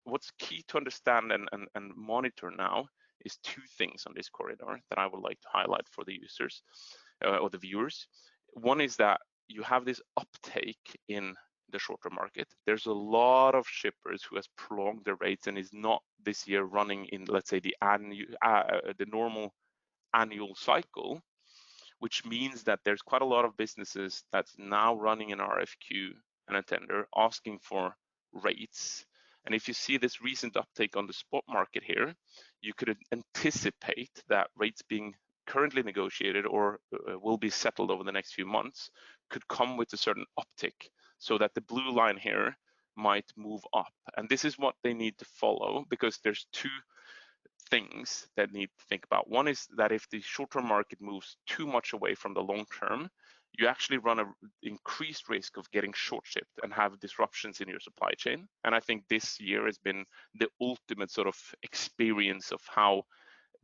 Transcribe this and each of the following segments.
what's key to understand and monitor now is two things on this corridor that I would like to highlight for the users or the viewers. One is that you have this uptake in the short-term market. There's a lot of shippers who has prolonged their rates and is not this year running in, let's say, the normal annual cycle, which means that there's quite a lot of businesses that's now running an RFQ and a tender asking for rates. And if you see this recent uptake on the spot market here, you could anticipate that rates being currently negotiated or will be settled over the next few months could come with a certain uptick, so that the blue line here might move up. And this is what they need to follow, because there's two things that need to think about. One is that if the short-term market moves too much away from the long term, you actually run an increased risk of getting short-shipped and have disruptions in your supply chain. And I think this year has been the ultimate sort of experience of how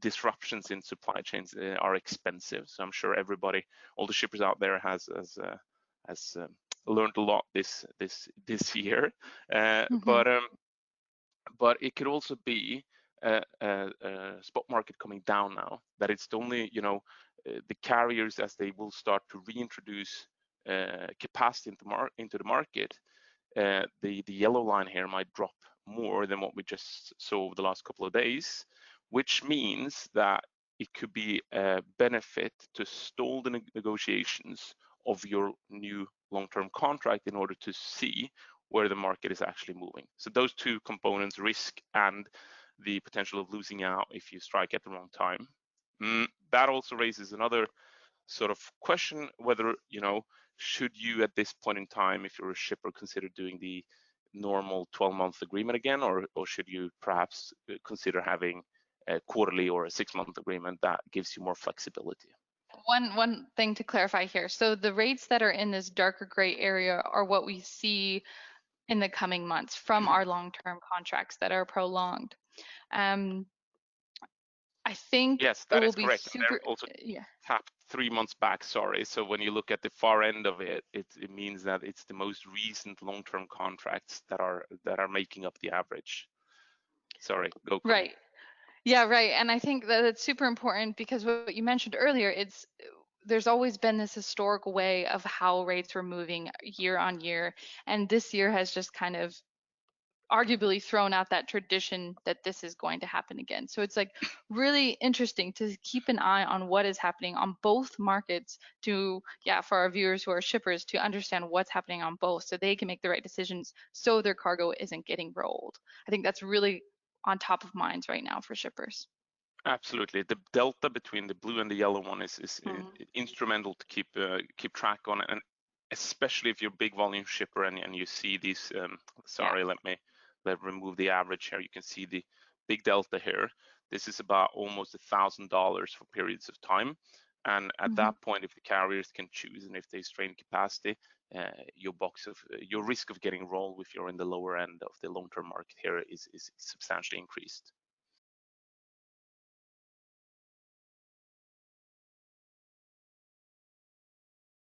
disruptions in supply chains are expensive. So I'm sure everybody, all the shippers out there, has learned a lot this year. But it could also be a spot market coming down now, that it's only, the carriers, as they will start to reintroduce capacity into the market, the yellow line here might drop more than what we just saw over the last couple of days, which means that it could be a benefit to stall the negotiations of your new long-term contract in order to see where the market is actually moving. So those two components, risk and the potential of losing out if you strike at the wrong time. That also raises another sort of question, whether, should you at this point in time, if you're a shipper, consider doing the normal 12-month agreement again, or should you perhaps consider having a quarterly or a 6-month agreement that gives you more flexibility? One thing to clarify here. So the rates that are in this darker gray area are what we see in the coming months from our long-term contracts that are prolonged. I think yes, it that will is be correct. super. Also Yeah. tapped 3 months back. Sorry. So when you look at the far end of it, it means that it's the most recent long-term contracts that are making up the average. Sorry, go. Right. Yeah, right. And I think that it's super important because what you mentioned earlier, there's always been this historical way of how rates were moving year on year, and this year has just kind of arguably thrown out that tradition that this is going to happen again. So it's like really interesting to keep an eye on what is happening on both markets to, for our viewers who are shippers, to understand what's happening on both so they can make the right decisions so their cargo isn't getting rolled. I think that's really on top of minds right now for shippers. Absolutely. The delta between the blue and the yellow one is instrumental to keep track on it, and especially if you're a big volume shipper and you see these. Sorry, let me remove the average here. You can see the big delta here. This is about almost $1,000 for periods of time, and at that point, if the carriers can choose and if they strain capacity, your risk of getting rolled if you're in the lower end of the long-term market here is substantially increased.